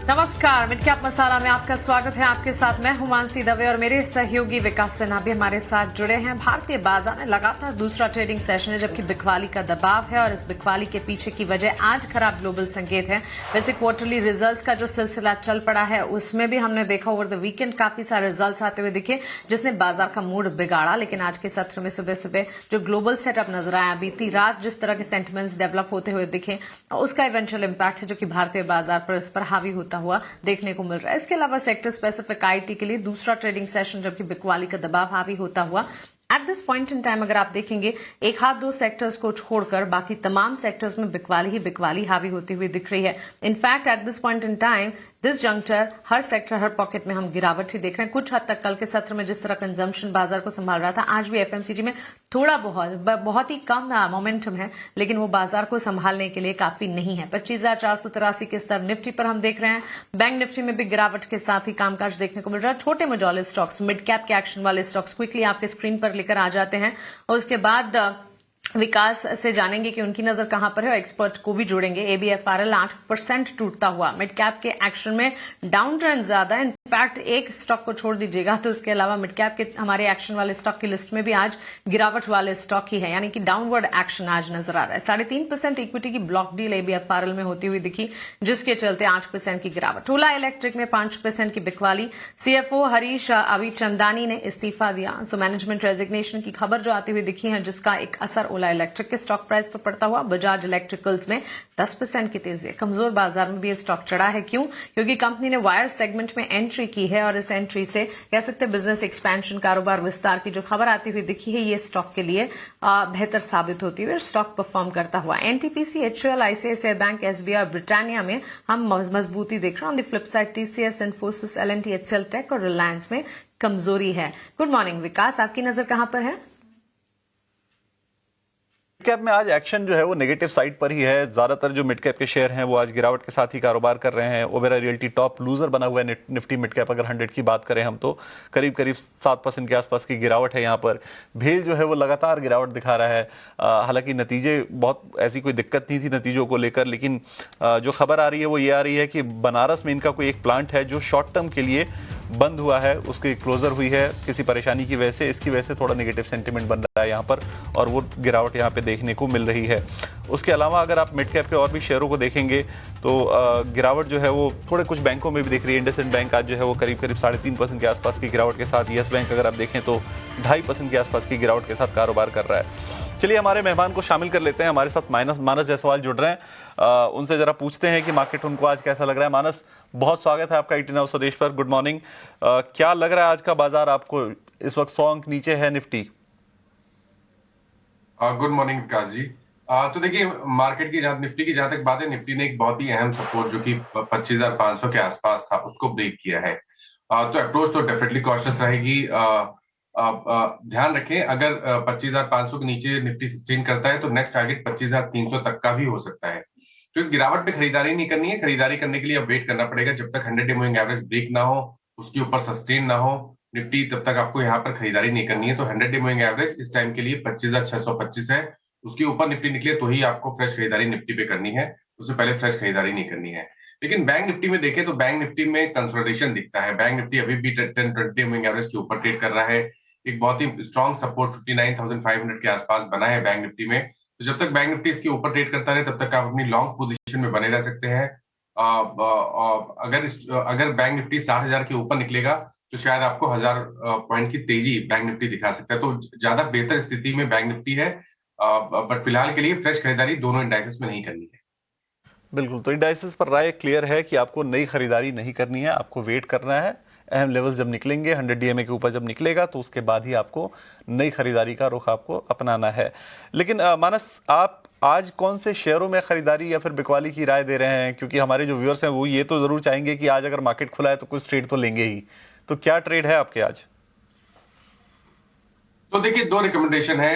नमस्कार, mid cap मसाला में आपका स्वागत है। आपके साथ मैं हूं मानसी दवे और मेरे सहयोगी विकास सिन्हा भी हमारे साथ जुड़े हैं। भारतीय बाजार में लगातार दूसरा ट्रेडिंग सेशन है, जबकि बिकवाली का दबाव है और इस बिकवाली के पीछे की वजह आज खराब ग्लोबल संकेत है। वैसे क्वार्टरली रिजल्ट्स का जो सिलसिला चल पड़ा है उसमें भी हमने देखा ओवर द वीकेंड काफी सारे रिजल्ट्स आते हुए दिखे, जिसने बाजार का मूड बिगाड़ा। लेकिन आज के सत्र में सुबह सुबह जो ग्लोबल सेटअप नजर आया, बीती रात जिस तरह के सेंटिमेंट्स डेवलप होते हुए दिखे, उसका इवेंचुअल इम्पैक्ट है जो कि भारतीय बाजार पर इस पर हावी होता हुआ देखने को मिल रहा है। इसके अलावा सेक्टर स्पेसिफिक आईटी के लिए दूसरा ट्रेडिंग सेशन जबकि बिकवाली का दबाव हावी होता हुआ at this point in time अगर आप देखेंगे, एक हाथ दो सेक्टर्स को छोड़कर बाकी तमाम सेक्टर्स में बिकवाली ही बिकवाली हावी होती हुई दिख रही है। In fact at this point in time this juncture her sector her pocket में हम गिरावट ही देख रहे हैं। कुछ हद तक कल के सत्र में जिस तरह कंजम्पशन बाजार को संभाल रहा था, आज भी एफएमसीजी में थोड़ा बहुत ही कम मोमेंटम है, लेकिन वो बाजार को संभालने के लिए काफी नहीं है। 25,483 के स्तर निफ्टी पर हम देख रहे हैं। बैंक निफ्टी में भी गिरावट के साथ ही कामकाज देखने को मिल रहा है। छोटे मझौले स्टॉक्स, मिड कैप के एक्शन वाले स्टॉक्स क्विकली आपके स्क्रीन पर लेकर आ जाते हैं और उसके बाद विकास से जानेंगे कि उनकी नजर कहां पर है और एक्सपर्ट को भी जोड़ेंगे। एबीएफआरएल 8% टूटता हुआ, मिड कैप के एक्शन में डाउन ट्रेंड ज्यादा है। इनफैक्ट एक स्टॉक को छोड़ दीजिएगा तो उसके अलावा मिड कैप के हमारे एक्शन वाले स्टॉक की लिस्ट में भी आज गिरावट वाले स्टॉक ही है, यानी कि डाउनवर्ड एक्शन आज नजर आ रहा है। 3.5% इक्विटी की ब्लॉक डील एबीएफआरएल में होती हुई दिखी, जिसके चलते 8% की गिरावट। ओला इलेक्ट्रिक में 5% की बिकवाली। सीएफओ हरीश अभिचंदानी ने इस्तीफा दिया, सो मैनेजमेंट रेजिग्नेशन की खबर जो आती हुई दिखी है, जिसका एक असर ओला इलेक्ट्रिक के स्टॉक प्राइस पर पड़ता हुआ। बजाज इलेक्ट्रिकल्स में 10% की तेजी है। कमजोर बाजार में भी ये स्टॉक चढ़ा है। क्यों? क्योंकि कंपनी ने वायर सेगमेंट में एंट्री की है और इस एंट्री से कह सकते हैं बिजनेस एक्सपेंशन, कारोबार विस्तार की जो खबर आती हुई दिखी है, ये स्टॉक के लिए बेहतर साबित होती हुई स्टॉक परफॉर्म करता हुआ। NTPC, HUL, ICICI bank, SBI और ब्रिटानिया में हम मजबूती देख रहे हैं। On the flip side TCS, Infosys, LNT, HCL tech और रिलायंस में कमजोरी है। गुड मॉर्निंग विकास, आपकी नजर कहां पर है? मिड कैप में आज एक्शन जो है वो नेगेटिव साइड पर ही है। ज्यादातर जो मिड कैप के शेयर हैं वो आज गिरावट के साथ ही कारोबार कर रहे हैं। ओबेरॉय रियल्टी टॉप लूजर बना हुआ है। निफ्टी मिड कैप अगर 100 की बात करें हम तो करीब 7% के आसपास की गिरावट है। यहाँ पर भेल जो है वो लगातार गिरावट दिखा रहा है। हालांकि नतीजे बहुत ऐसी कोई दिक्कत नहीं थी नतीजों को लेकर, लेकिन जो खबर आ रही है वो ये आ रही है कि बनारस में इनका कोई एक प्लांट है जो शॉर्ट टर्म के लिए बंद हुआ है, उसकी क्लोजर हुई है किसी परेशानी की वजह से। इसकी वजह से थोड़ा नेगेटिव सेंटीमेंट बन रहा है यहाँ पर और वो गिरावट यहाँ पे देखने को मिल रही है। उसके अलावा अगर आप मिड कैप के और भी शेयरों को देखेंगे तो गिरावट जो है वो थोड़े कुछ बैंकों में भी दिख रही है। इंडसइंड बैंक आज जो है वो करीब 3.5% के आसपास की गिरावट के साथ, येस बैंक अगर आप देखें तो 2.5% के आसपास की गिरावट के साथ कारोबार कर रहा है। चलिए हमारे मेहमान को शामिल कर लेते हैं। हमारे साथ मानस जायसवाल जुड़ रहे हैं, उनसे जरा पूछते हैं कि मार्केट उनको आज कैसा लग रहा है। मानस, बहुत स्वागत है आपका ईटी नाउ स्वदेश पर। Good morning. क्या लग रहा है आज का बाजार आपको? इस वक्त 100 अंक नीचे है निफ्टी। गुड मॉर्निंग विकास जी। तो देखिए, मार्केट की निफ्टी की जहां तक बात है, निफ्टी ने एक बहुत ही अहम सपोर्ट जो कि 25,500 के आसपास था उसको ब्रेक किया है। तो अप्रोच तो डेफिनेटली कॉशियस रहेगी। ध्यान रखें, अगर 25,500 के नीचे निफ्टी सस्टेन करता है तो नेक्स्ट टारगेट 25,300 तक का भी हो सकता है। तो इस गिरावट पे खरीदारी नहीं करनी है। खरीदारी करने के लिए अब वेट करना पड़ेगा जब तक 100 डे मूविंग एवरेज ब्रेक ना हो, उसके ऊपर सस्टेन ना हो निफ्टी, तब तक आपको यहाँ पर खरीदारी नहीं करनी है। तो 100 डे मूविंग एवरेज इस टाइम के लिए 25,625 है। उसके ऊपर निफ्टी निकले तो ही आपको फ्रेश खरीदारी निफ्टी पे करनी है, उससे पहले फ्रेश खरीदारी नहीं करनी है। लेकिन बैंक निफ्टी में देखें तो बैंक निफ्टी में कंसोलिडेशन दिखता है। बैंक निफ्टी अभी भी 10-20 मूविंग एवरेज के ऊपर ट्रेड कर रहा है। एक बहुत ही स्ट्रॉन्ग सपोर्ट 59,500 के आसपास बना है बैंक निफ्टी में। तो जब तक बैंक निफ्टी इसके ऊपर ट्रेड करता रहे तब तक आप अपनी लॉन्ग पोजीशन में बने रह सकते हैं। अगर बैंक निफ्टी 60,000 के ऊपर निकलेगा तो शायद आपको 1,000 पॉइंट की तेजी बैंक निफ्टी दिखा सकता है। तो ज्यादा बेहतर स्थिति में बैंक निफ्टी है, बट फिलहाल के लिए फ्रेश खरीदारी दोनों इंडाइसेस में नहीं करनी है। बिल्कुल, तो इंडाइसेस पर राय क्लियर है कि आपको नई खरीदारी नहीं करनी है, आपको वेट करना है। अहम लेवल्स जब निकलेंगे, 100 डीएमए के ऊपर जब निकलेगा तो उसके बाद ही आपको नई खरीदारी का रुख आपको अपनाना है। लेकिन मानस, आप आज कौन से शेयरों में खरीदारी या फिर बिकवाली की राय दे रहे हैं? क्योंकि हमारे जो व्यूअर्स हैं वो ये तो जरूर चाहेंगे कि आज अगर मार्केट खुला है तो कुछ ट्रेड तो लेंगे ही। तो क्या ट्रेड है आपके आज? तो देखिए, 2 रिकमेंडेशन है,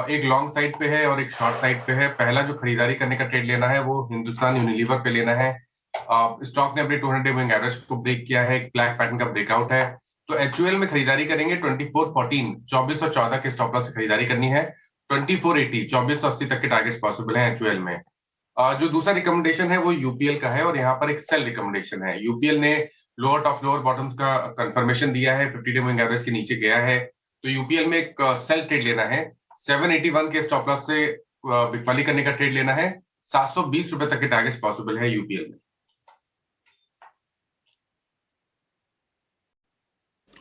एक लॉन्ग साइड पे है और एक शॉर्ट साइड पे है। पहला जो खरीदारी करने का ट्रेड लेना है वो हिंदुस्तान यूनिलीवर पे लेना है। स्टॉक ने अपने 200 डे मूविंग एवरेज को ब्रेक किया है, एक ब्लैक पैटर्न का ब्रेकआउट है। तो एचयूएल में खरीदारी करेंगे 2414 2414 के स्टॉप लॉस से खरीदारी करनी है। 2480 2480 तक के टारगेट्स पॉसिबल है एचयूएल में। जो दूसरा रिकमेंडेशन है वो यूपीएल का है और यहाँ पर एक सेल रिकमेंडेशन है। यूपीएल ने लोअर टॉप लोअर बॉटम्स का कंफर्मेशन दिया है, 50 डे मूविंग एवरेज के नीचे गया है, तो यूपीएल में एक सेल ट्रेड लेना है। 781 के स्टॉप लॉस से बिकवाली करने का ट्रेड लेना है। 720 रुपए तक के टारगेट्स पॉसिबल है यूपीएल में।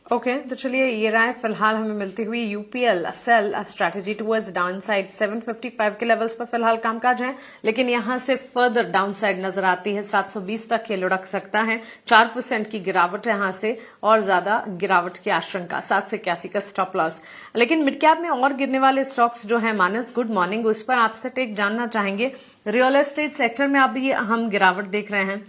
ओके तो चलिए ये राय फिलहाल हमें मिलती हुई UPL sell strategy towards downside 755 के लेवल्स पर फिलहाल कामकाज है, लेकिन यहां से फर्दर डाउनसाइड नजर आती है। 720 तक ये लुढ़क सकता है। 4% की गिरावट यहां से और ज्यादा गिरावट की आशंका। 781 का स्टॉप लॉस। लेकिन मिड कैप में और गिरने वाले स्टॉक्स जो है, मानस गुड मॉर्निंग, उस पर आपसे टेक जानना चाहेंगे। रियल एस्टेट सेक्टर में अभी हम गिरावट देख रहे हैं।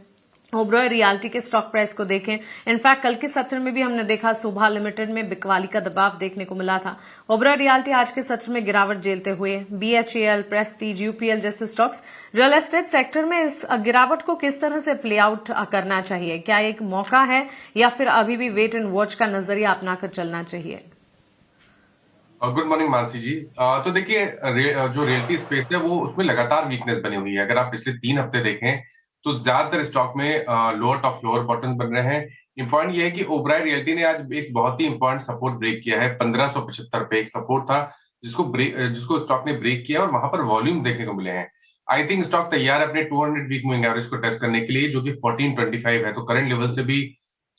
ओबरॉय रियल्टी के स्टॉक प्राइस को देखें, इनफैक्ट कल के सत्र में भी हमने देखा शोभा लिमिटेड में बिकवाली का दबाव देखने को मिला था। ओबरॉय रियल्टी आज के सत्र में गिरावट झेलते हुए, बीएचईएल, प्रेस्टीज, यूपीएल जैसे स्टॉक्स रियल एस्टेट सेक्टर में इस गिरावट को किस तरह से प्ले आउट करना चाहिए? क्या एक मौका है या फिर अभी भी वेट एंड वॉच का नजरिया अपनाकर चलना चाहिए? गुड मॉर्निंग मानसी जी। तो देखिए जो रियल्टी स्पेस है वो उसमें लगातार वीकनेस बनी हुई है। अगर आप पिछले 3 हफ्ते देखें तो ज्यादातर स्टॉक में लोअर टॉप लोअर बॉटम बन रहे हैं। इंपॉर्टेंट ये है कि ओबराय रियल्टी ने आज एक बहुत ही इंपॉर्टेंट सपोर्ट ब्रेक किया है। 1575 पे एक सपोर्ट था जिसको स्टॉक ने ब्रेक किया और वहां पर वॉल्यूम देखने को मिले हैं। आई थिंक स्टॉक तैयार है अपने 200 वीक मूविंग एवरेज को टेस्ट करने के लिए, जो कि 1425 है। तो करंट लेवल से भी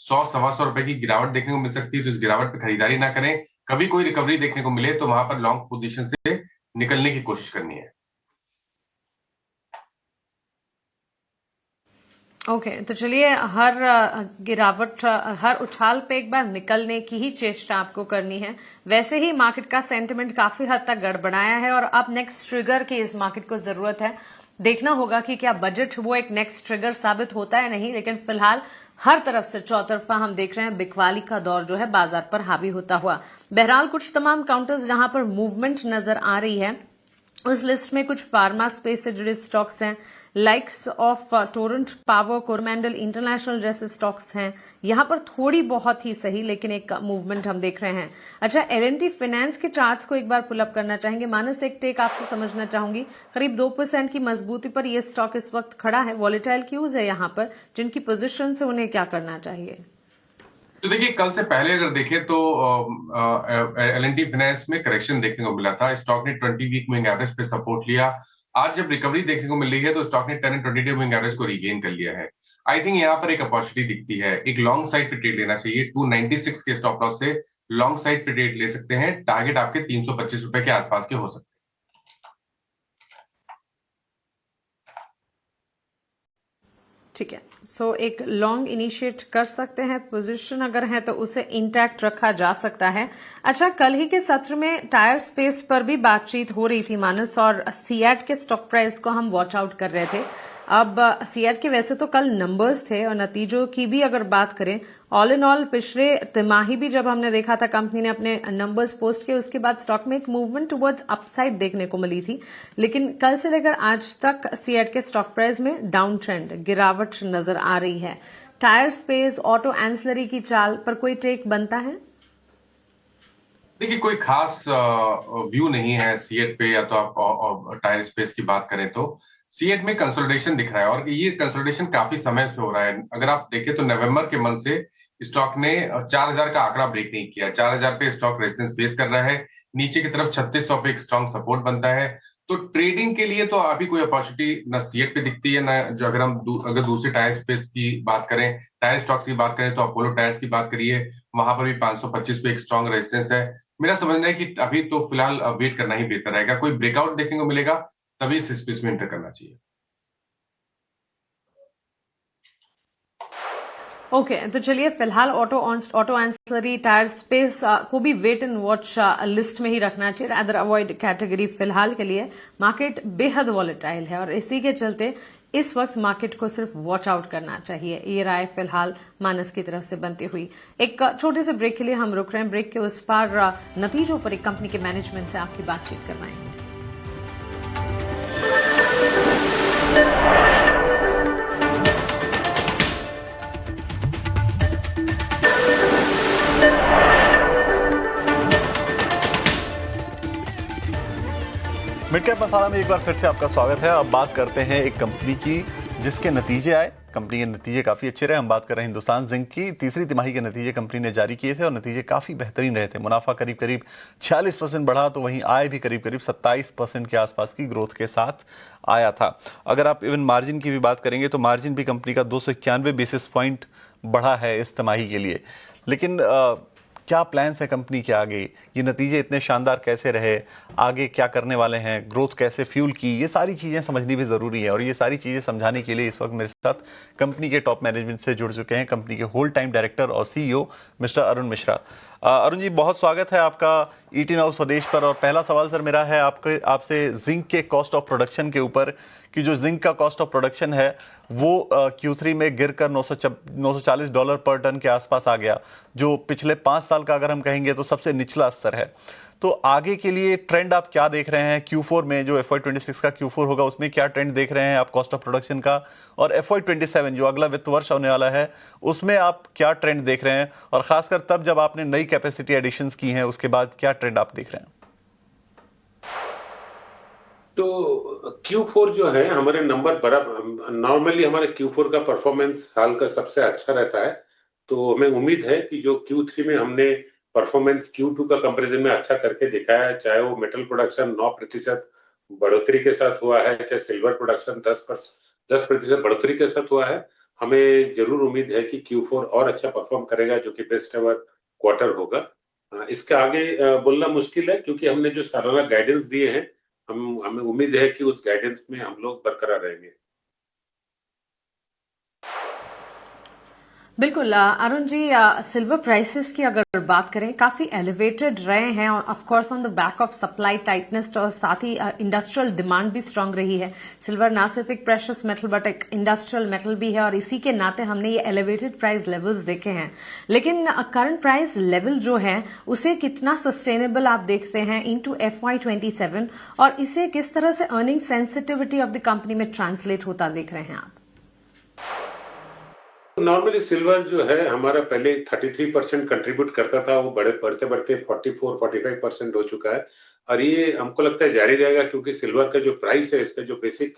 100-125 रुपए की गिरावट देखने को मिल सकती है। तो इस गिरावट पे खरीदारी ना करें। कभी कोई रिकवरी देखने को मिले तो वहां पर लॉन्ग पोजीशन से निकलने की कोशिश करनी है। ओके तो चलिए हर गिरावट, हर उछाल पे एक बार निकलने की ही चेष्टा आपको करनी है। वैसे ही मार्केट का सेंटिमेंट काफी हद तक गड़बड़ाया है और अब नेक्स्ट ट्रिगर की इस मार्केट को जरूरत है। देखना होगा कि क्या बजट वो एक नेक्स्ट ट्रिगर साबित होता है नहीं, लेकिन फिलहाल हर तरफ से चौतरफा हम देख रहे हैं बिकवाली का दौर जो है बाजार पर हावी होता हुआ। बहरहाल कुछ तमाम काउंटर्स जहां पर मूवमेंट नजर आ रही है, उस लिस्ट में कुछ फार्मा स्पेस से जुड़े स्टॉक्स हैं, likes of Torrent power, Coromandel international जैसे स्टॉक्स हैं। यहां पर थोड़ी बहुत ही सही लेकिन एक मूवमेंट हम देख रहे हैं। अच्छा, एल&टी फाइनेंस के चार्ट्स को एक बार पुल अप करना चाहेंगे। मानस, एक टेक आपसे समझना चाहूंगी। करीब 2% की मजबूती पर यह स्टॉक इस वक्त खड़ा है। वॉलेटाइल क्यूज है यहां पर, जिनकी पोजीशन से उन्हें क्या करना चाहिए? तो देखिए कल से पहले अगर देखें तो एल&टी फाइनेंस में करेक्शन देखने को मिला था। स्टॉक ने 20 वीक मूविंग एवरेज पे सपोर्ट लिया। आज जब रिकवरी देखने को मिल रही है तो स्टॉक ने 10 एंड 20 डे मूविंग एवरेज को रीगेन कर लिया है। आई थिंक यहाँ पर एक अपॉर्चुनिटी दिखती है। एक लॉन्ग साइड पे ट्रेड लेना चाहिए। 296 के स्टॉप लॉस से लॉन्ग साइड पे ट्रेड ले सकते हैं। टारगेट आपके 325 रुपए के आसपास के हो सकते हैं। ठीक है, सो एक लॉन्ग इनिशिएट कर सकते हैं। पोजीशन अगर है तो उसे इंटैक्ट रखा जा सकता है। अच्छा, कल ही के सत्र में टायर स्पेस पर भी बातचीत हो रही थी मानस, और सीएट के स्टॉक प्राइस को हम वॉच आउट कर रहे थे। अब सीएट के वैसे तो कल नंबर्स थे और नतीजों की भी अगर बात करें, ऑल इन ऑल पिछले तिमाही भी जब हमने देखा था कंपनी ने अपने नंबर्स पोस्ट किए, उसके बाद स्टॉक में एक मूवमेंट टुवर्ड्स अपसाइड देखने को मिली थी। लेकिन कल से लेकर आज तक सीएट के स्टॉक प्राइस में डाउन ट्रेंड, गिरावट नजर आ रही है। टायर स्पेस, ऑटो एंसिलरी की चाल पर कोई टेक बनता है? देखिए कोई खास व्यू नहीं है सीएट पे, या तो आप टायर स्पेस की बात करें तो सीएट में कंसोलिडेशन दिख रहा है और ये कंसोलिडेशन काफी समय से हो रहा है। अगर आप देखें तो नवंबर के मंथ से स्टॉक ने 4000 का आंकड़ा ब्रेक नहीं किया। 4000 पे स्टॉक रेजिस्टेंस फेस कर रहा है। नीचे की तरफ 3600 पे एक स्ट्रॉन्ग सपोर्ट बनता है। तो ट्रेडिंग के लिए तो अभी कोई अपॉर्चुनिटी ना सीएट पे दिखती है ना जो अगर दूसरे टायर स्पेस की बात करें, टायर स्टॉक्स की बात करें तो अपोलो टायर्स की बात करिए, वहां पर भी 525 पे एक स्ट्रॉन्ग रेजिस्टेंस है। मेरा समझना है कि अभी तो फिलहाल वेट करना ही बेहतर रहेगा। कोई ब्रेकआउट देखने को मिलेगा तभी इस स्पेस में एंटर करना चाहिए। ओके, तो चलिए फिलहाल ऑटो एंसिलरी टायर स्पेस को भी वेट एंड वॉच लिस्ट में ही रखना चाहिए, अदर अवॉइड कैटेगरी। फिलहाल के लिए मार्केट बेहद वॉलेटाइल है और इसी के चलते इस वक्त मार्केट को सिर्फ वॉच आउट करना चाहिए। ये राय फिलहाल मानस की तरफ से बनती हुई। एक छोटे से ब्रेक के लिए हम रुक रहे हैं। ब्रेक के उस पार नतीजों पर एक कंपनी के मैनेजमेंट से आपकी बातचीत करवाएंगे। मिड कैप मसाला में एक बार फिर से आपका स्वागत है। अब बात करते हैं एक कंपनी की जिसके नतीजे आए। कंपनी के नतीजे काफ़ी अच्छे रहे। हम बात कर रहे हैं हिंदुस्तान जिंक की। तीसरी तिमाही के नतीजे कंपनी ने जारी किए थे और नतीजे काफ़ी बेहतरीन रहे थे। मुनाफा करीब करीब 46% बढ़ा, तो वहीं आय भी करीब करीब 27% के आसपास की ग्रोथ के साथ आया था। अगर आप इवन मार्जिन की भी बात करेंगे तो मार्जिन भी कंपनी का 291 बेसिस पॉइंट बढ़ा है इस तिमाही के लिए। लेकिन क्या प्लान्स है कंपनी के आगे? ये नतीजे इतने शानदार कैसे रहे? आगे क्या करने वाले हैं? ग्रोथ कैसे फ्यूल की? ये सारी चीज़ें समझनी भी ज़रूरी है और ये सारी चीज़ें समझाने के लिए इस वक्त मेरे साथ कंपनी के टॉप मैनेजमेंट से जुड़ चुके हैं कंपनी के होल टाइम डायरेक्टर और सीईओ मिस्टर अरुण मिश्रा। अरुण जी, बहुत स्वागत है आपका ईटी नाउ स्वदेश पर। और पहला सवाल सर मेरा है आपसे जिंक के कॉस्ट ऑफ प्रोडक्शन के ऊपर, कि जो जिंक का कॉस्ट ऑफ प्रोडक्शन है वो Q3 में गिरकर $940 पर टन के आसपास आ गया, जो पिछले 5 साल का अगर हम कहेंगे तो सबसे निचला स्तर है। तो आगे के लिए ट्रेंड आप क्या देख रहे हैं? Q4 में जो FY26 का Q4 होगा उसमें क्या ट्रेंड देख रहे हैं आप कॉस्ट ऑफ प्रोडक्शन का? और FY27 जो अगला वित्त वर्ष होने वाला है उसमें आप क्या ट्रेंड देख रहे हैं? और खासकर तब जब आपने नई कैपेसिटी एडिशंस की हैं उसके बाद क्या ट्रेंड आप देख रहे हैं? तो Q4 जो है हमारे नंबर बराबर, नॉर्मली हमारे Q4 का परफॉर्मेंस साल का सबसे अच्छा रहता है। तो हमें उम्मीद है कि जो Q3 में हमने परफॉर्मेंस Q2 का कंपैरिजन में अच्छा करके दिखाया है, चाहे वो मेटल प्रोडक्शन 9% बढ़ोतरी के साथ हुआ है, चाहे सिल्वर प्रोडक्शन 10% बढ़ोतरी के साथ हुआ है, हमें जरूर उम्मीद है कि Q4 और अच्छा परफॉर्म करेगा, जो कि बेस्ट एवर क्वार्टर होगा। इसके आगे बोलना मुश्किल है क्योंकि हमने जो सालाना गाइडेंस दिए हैं, हमें उम्मीद है कि उस गाइडेंस में हम लोग बरकरार रहेंगे। बिल्कुल अरुण जी, सिल्वर प्राइसेस की अगर बात करें काफी एलिवेटेड रहे हैं और of course on the back of supply tightness, और साथ ही इंडस्ट्रियल डिमांड भी स्ट्रांग रही है। सिल्वर ना सिर्फ एक प्रेशियस मेटल बट एक इंडस्ट्रियल मेटल भी है और इसी के नाते हमने ये एलिवेटेड प्राइस लेवल्स देखे हैं। लेकिन करंट प्राइस लेवल जो है उसे कितना सस्टेनेबल आप देखते हैं इनटू FY27 और इसे किस तरह से earning sensitivity of the company में ट्रांसलेट होता देख रहे हैं आप? नॉर्मली सिल्वर जो है हमारा पहले 33% कंट्रीब्यूट करता था, वो बढ़ते बढ़ते 44-45% हो चुका है और ये हमको लगता है जारी रहेगा, क्योंकि सिल्वर का जो प्राइस है, इसका जो बेसिक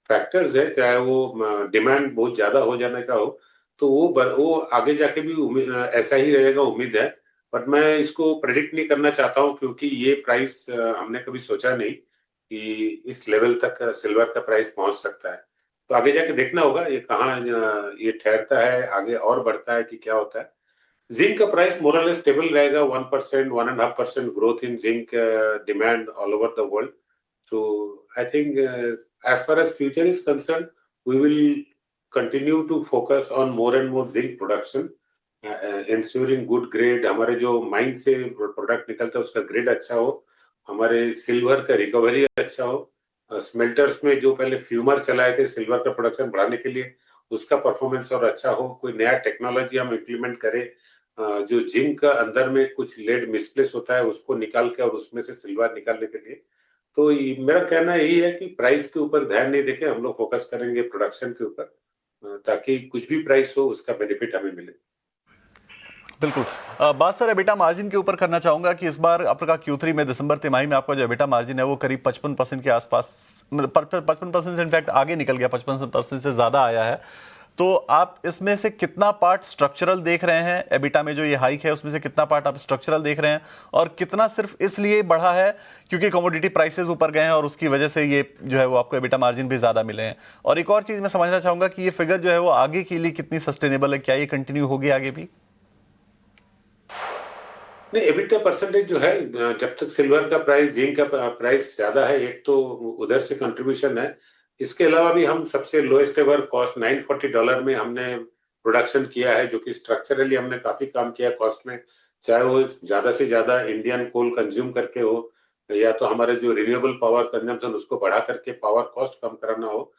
फैक्टर्स है, चाहे वो डिमांड बहुत ज्यादा हो जाने का हो, तो वो आगे जाके भी ऐसा ही रहेगा, उम्मीद है। बट मैं इसको प्रेडिक्ट नहीं करना चाहता हूँ, क्योंकि ये प्राइस हमने कभी सोचा नहीं कि इस लेवल तक सिल्वर का प्राइस पहुंच सकता है। तो आगे जाके देखना होगा ये कहाँ ये ठहरता है, आगे और बढ़ता है कि क्या होता है। जिंक का प्राइस मोर और लेस स्टेबल रहेगा, 1%, 1.5% growth in zinc demand all over the world. So I think as far as future is concerned, we will continue to focus on more and more zinc production, ensuring good grade। हमारे जो mine से product निकलता है उसका grade अच्छा हो, हमारे silver का रिकवरी अच्छा हो, स्मेल्टर्स में जो पहले फ्यूमर चलाए थे सिल्वर का प्रोडक्शन बढ़ाने के लिए, उसका परफॉर्मेंस और अच्छा हो, कोई नया टेक्नोलॉजी हम इम्प्लीमेंट करें, जो जिंक का अंदर में कुछ लेड मिसप्लेस होता है उसको निकाल के और उसमें से सिल्वर निकालने के लिए। तो मेरा कहना यही है कि प्राइस के ऊपर ध्यान नहीं देके हम लोग फोकस करेंगे प्रोडक्शन के ऊपर, ताकि कुछ भी प्राइस हो उसका बेनिफिट हमें मिले। बिल्कुल। बात सर एबिटा मार्जिन के ऊपर करना चाहूंगा कि इस बार आपका Q3 में दिसंबर तिमाही में आपका जो एबिटा मार्जिन है वो करीब 55% के आसपास, 55% से इनफैक्ट आगे निकल गया, 55% से ज्यादा आया है। तो आप इसमें से कितना पार्ट स्ट्रक्चरल देख रहे हैं? एबिटा में जो ये हाइक है उसमें से कितना पार्ट आप स्ट्रक्चरल देख रहे हैं और कितना सिर्फ इसलिए बढ़ा है क्योंकि कमोडिटी प्राइसेस ऊपर गए हैं और उसकी वजह से ये जो है वो आपको एबिटा मार्जिन भी ज्यादा मिले हैं? और एक और चीज मैं समझना चाहूंगा कि ये फिगर जो है वो आगे के लिए कितनी सस्टेनेबल है, क्या ये कंटिन्यू होगी आगे भी? नहीं, एबिटा परसेंटेज जो है, जब तक सिल्वर का प्राइस, जिंक का प्राइस ज्यादा है, एक तो उधर से कंट्रीब्यूशन है। इसके अलावा भी हम सबसे लोएस्ट एवर कॉस्ट $940 में हमने प्रोडक्शन किया है, जो कि स्ट्रक्चरली हमने काफी काम किया कॉस्ट में, चाहे वो ज्यादा से ज्यादा इंडियन कोल कंज्यूम करके हो, या तो हमारे जो रिन्यूएबल पावर कंजम्पशन उसको बढ़ा करके पावर कॉस्ट कम कराना हो।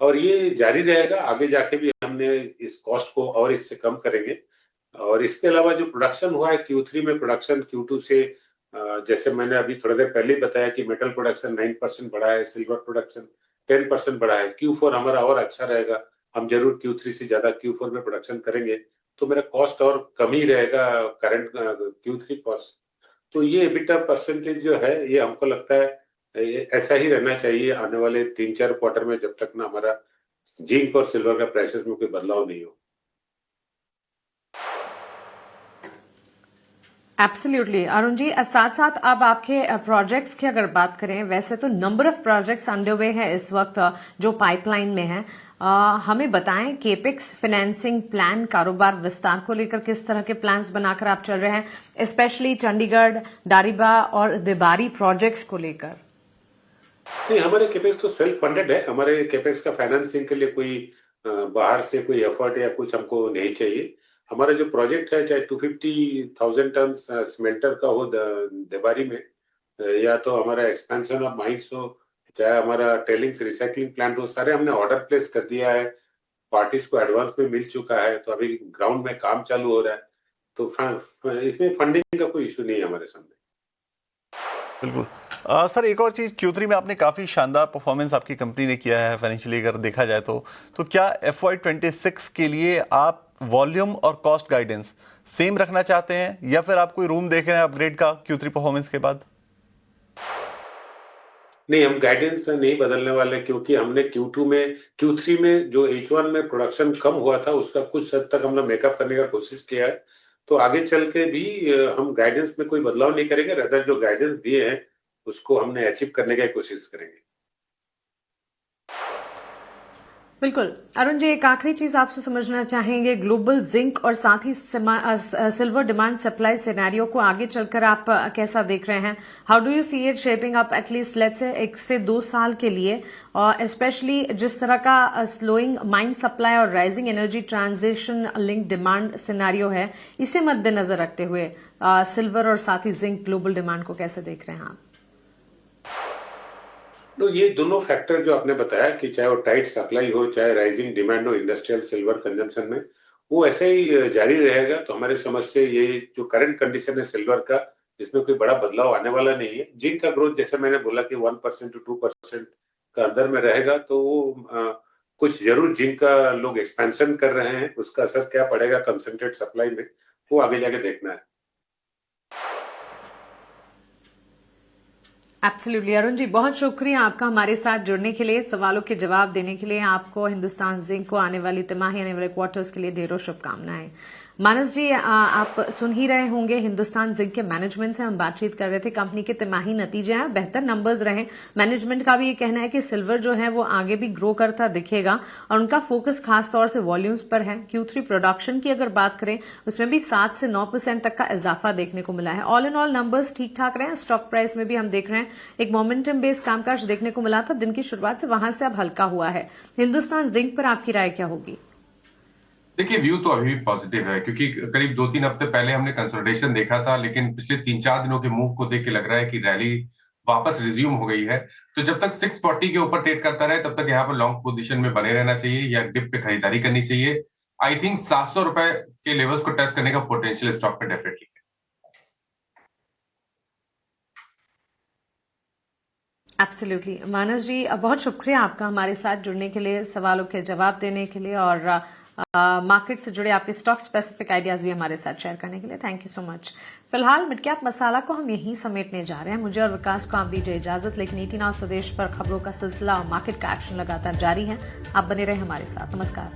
और ये जारी रहेगा, आगे जाके भी हमने इस कॉस्ट को और इससे कम करेंगे। और इसके अलावा जो प्रोडक्शन हुआ है Q3 में, प्रोडक्शन Q2 से, जैसे मैंने अभी थोड़ी देर पहले ही बताया कि मेटल प्रोडक्शन 9% बढ़ा है, सिल्वर प्रोडक्शन 10% बढ़ा है। Q4 हमारा और अच्छा रहेगा, हम जरूर Q3 से ज्यादा Q4 में प्रोडक्शन करेंगे, तो मेरा कॉस्ट और कम ही रहेगा करंट Q3 कॉस्ट। तो ये एबिटा परसेंटेज जो है ये हमको लगता है ऐसा ही रहना चाहिए आने वाले 3-4 क्वार्टर में, जब तक ना हमारा जिंक और सिल्वर का प्राइसेस में कोई बदलाव नहीं हो। एब्सोल्युटली अरुण जी, साथ साथ अब आपके प्रोजेक्ट्स की अगर बात करें, वैसे तो number of projects under way है इस वक्त जो पाइपलाइन में है। हमें बताएं केपेक्स फाइनेंसिंग प्लान, कारोबार विस्तार को लेकर किस तरह के प्लान्स बनाकर आप चल रहे हैं, स्पेशली चंडीगढ़, दारिबा और देबारी प्रोजेक्ट्स को लेकर? नहीं, हमारे केपेक्स तो सेल्फ फंडेड है। हमारे केपेक्स का फाइनेंसिंग के लिए कोई बाहर से कोई एफर्ट या कुछ हमको नहीं चाहिए। हमारा जो प्रोजेक्ट है, चाहे 250,000 टन स्मेल्टर का हो देबारी में, या तो हमारा एक्सपेंशन ऑफ माइंस हो, चाहे हमारा टेलिंग्स रिसाइकलिंग प्लांट हो, सारे हमने ऑर्डर प्लेस कर दिया है। पार्टीज को एडवांस में मिल चुका है, तो अभी ग्राउंड में काम चालू हो रहा है। तो इसमें फंडिंग का कोई इशू नहीं है हमारे सामने। बिल्कुल। सर, एक और चीज, Q3 में आपने काफी शानदार परफॉर्मेंस आपकी कंपनी ने किया है फाइनेंशियली अगर देखा जाए तो क्या FY26 के लिए आप वॉल्यूम और कॉस्ट गाइडेंस सेम रखना चाहते हैं, या फिर आप कोई रूम देख रहे हैं अपग्रेड का Q3 परफॉर्मेंस के बाद? नहीं, हम गाइडेंस नहीं बदलने वाले, क्योंकि हमने Q3 में जो H1 में प्रोडक्शन कम हुआ था, उसका कुछ हद तक हमने मेकअप करने का कोशिश किया है। तो आगे चल के भी हम गाइडेंस में कोई बदलाव नहीं करेंगे। रदर जो गाइडेंस दिए हैं उसको हमने अचीव करने की कोशिश करेंगे। बिल्कुल। अरुण जी, एक आखिरी चीज आपसे समझना चाहेंगे, ग्लोबल जिंक और साथ ही सिल्वर डिमांड सप्लाई सिनेरियो को आगे चलकर आप कैसा देख रहे हैं? How do you see it shaping up at least let's say 1 से 2 साल के लिए, और स्पेशली जिस तरह का स्लोइंग माइन सप्लाई और rising energy transition link demand scenario है, इसे मद्देनजर रखते हुए सिल्वर और साथ ही जिंक ग्लोबल डिमांड को कैसे देख रहे हैं आप? तो ये दोनों फैक्टर जो आपने बताया, कि चाहे वो टाइट सप्लाई हो, चाहे राइजिंग डिमांड हो इंडस्ट्रियल सिल्वर कंजम्पशन में, वो ऐसे ही जारी रहेगा। तो हमारे समझ से ये जो करंट कंडीशन है सिल्वर का, इसमें कोई बड़ा बदलाव आने वाला नहीं है। जिंक का ग्रोथ जैसे मैंने बोला कि 1% to 2% का अंदर में रहेगा, तो वो कुछ जरूर जिंक का लोग एक्सपेंशन कर रहे हैं, उसका असर क्या पड़ेगा कंसंट्रेट सप्लाई में, वो आगे जाके देखना है। एब्सोल्युटली अरुण जी, बहुत शुक्रिया आपका हमारे साथ जुड़ने के लिए, सवालों के जवाब देने के लिए। आपको हिंदुस्तान जिंक को आने वाली तिमाही, आने वाले क्वार्टर्स के लिए ढेरों शुभकामनाएं। मानस जी, आप सुन ही रहे होंगे, हिंदुस्तान जिंक के मैनेजमेंट से हम बातचीत कर रहे थे। कंपनी के तिमाही नतीजे हैं, बेहतर नंबर्स रहे। मैनेजमेंट का भी ये कहना है कि सिल्वर जो है वो आगे भी ग्रो करता दिखेगा और उनका फोकस खास तौर से वॉल्यूम्स पर है। Q3 प्रोडक्शन की अगर बात करें, उसमें भी 7 से 9% तक का इजाफा देखने को मिला है। ऑल इन ऑल नंबर्स ठीक ठाक रहे हैं। स्टॉक प्राइस में भी हम देख रहे हैं एक मोमेंटम बेस्ड कामकाज देखने को मिला था दिन की शुरुआत से, वहां से अब हल्का हुआ है। हिंदुस्तान जिंक पर आपकी राय क्या होगी? देखिए, व्यू तो अभी भी पॉजिटिव है, क्योंकि करीब 2-3 हफ्ते पहले हमने कंसोलिडेशन देखा था, लेकिन पिछले 3-4 दिनों के मूव को देख के लग रहा है कि रैली वापस रिज्यूम हो गई है। तो जब तक 640 के ऊपर ट्रेड करता रहे, तब तक यहाँ पर लॉन्ग पोजीशन में बने रहना चाहिए या डिप पे खरीदारी करनी चाहिए। आई थिंक 700 रुपए के लेवल्स को टच करने का पोटेंशियल स्टॉक पे डेफिनेटली है। एब्सोल्युटली मानस जी, बहुत शुक्रिया आपका हमारे साथ जुड़ने के लिए, सवालों के जवाब देने के लिए और मार्केट से जुड़े आपके स्टॉक स्पेसिफिक आइडियाज भी हमारे साथ शेयर करने के लिए। Thank you so much. फिलहाल मिड कैप मसाला को हम यहीं समेटने जा रहे हैं। मुझे और विकास को आप दीजिए इजाजत, लेकिन 18 आवर स्वदेश पर खबरों का सिलसिला और मार्केट का एक्शन लगातार जारी है। आप बने रहे हमारे साथ। नमस्कार।